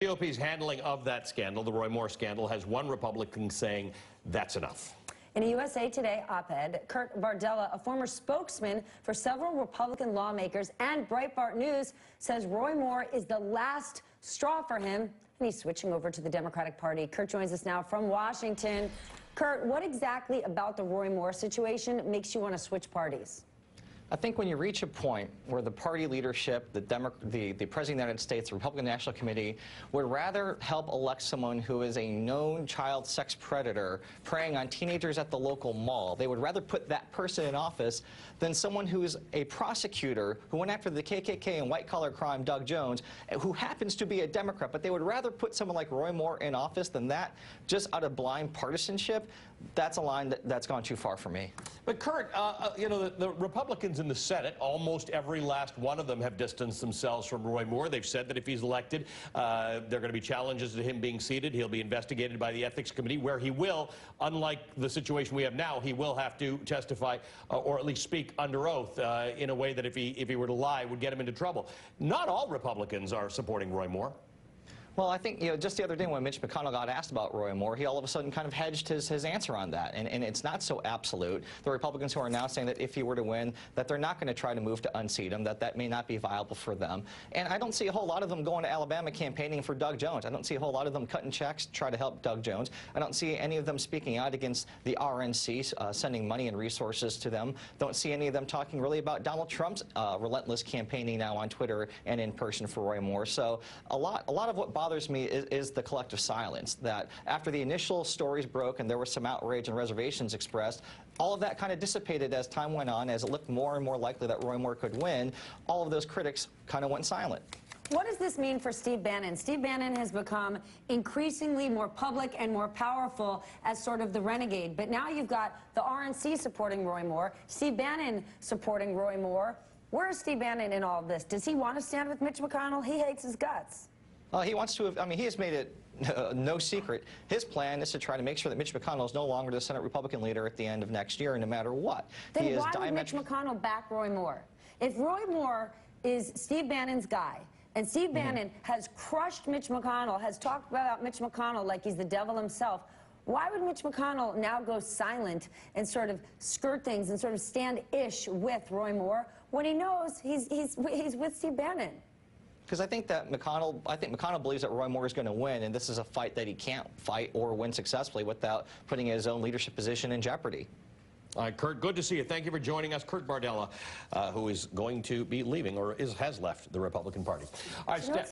GOP's handling of that scandal, the Roy Moore scandal, has one Republican saying that's enough. In a USA Today op-ed, Kurt Bardella, a former spokesman for several Republican lawmakers and Breitbart News, says Roy Moore is the last straw for him, and he's switching over to the Democratic Party. Kurt joins us now from Washington. Kurt, what exactly about the Roy Moore situation makes you want to switch parties? I think when you reach a point where the party leadership, the President of the United States, the Republican National Committee, would rather help elect someone who is a known child sex predator preying on teenagers at the local mall, they would rather put that person in office than someone who is a prosecutor who went after the KKK and white-collar crime, Doug Jones, who happens to be a Democrat. But they would rather put someone like Roy Moore in office than that, just out of blind partisanship. That's a line that's gone too far for me. But Kurt, you know, the Republicans in the Senate, almost every last one of them have distanced themselves from Roy Moore. They've said that if he's elected, there are going to be challenges to him being seated. He'll be investigated by the Ethics Committee, where he will, unlike the situation we have now, he will have to testify or at least speak under oath in a way that if he were to lie would get him into trouble. Not all Republicans are supporting Roy Moore. Well, I think, just the other day when Mitch McConnell got asked about Roy Moore, he all of a sudden kind of hedged his answer on that. And it's not so absolute. The Republicans who are now saying that if he were to win, that they're not going to try to move to unseat him, that may not be viable for them. And I don't see a whole lot of them going to Alabama campaigning for Doug Jones. I don't see a whole lot of them cutting checks to try to help Doug Jones. I don't see any of them speaking out against the RNC, sending money and resources to them. Don't see any of them talking really about Donald Trump's relentless campaigning now on Twitter and in person for Roy Moore. So a lot of what bothers me is the collective silence, that after the initial stories broke and there was some outrage and reservations expressed, all of that kind of dissipated as time went on, as it looked more and more likely that Roy Moore could win. All of those critics kind of went silent. What does this mean for Steve Bannon? Steve Bannon has become increasingly more public and more powerful as sort of the renegade. But now you've got the RNC supporting Roy Moore, Steve Bannon supporting Roy Moore. Where is Steve Bannon in all of this? Does he want to stand with Mitch McConnell? He hates his guts. He wants to, I mean, he has made it no secret. His plan is to try to make sure that Mitch McConnell is no longer the Senate Republican leader at the end of next year, no matter what. Then why would Mitch McConnell back Roy Moore? If Roy Moore is Steve Bannon's guy, and Steve Bannon has crushed Mitch McConnell, has talked about Mitch McConnell like he's the devil himself, why would Mitch McConnell now go silent and sort of skirt things and sort of stand-ish with Roy Moore when he knows he's with Steve Bannon? Because I think McConnell believes that Roy Moore is going to win, and this is a fight that he can't fight or win successfully without putting his own leadership position in jeopardy. All right, Kurt, good to see you. Thank you for joining us. Kurt Bardella, who is going to be leaving, or has left the Republican Party. All right,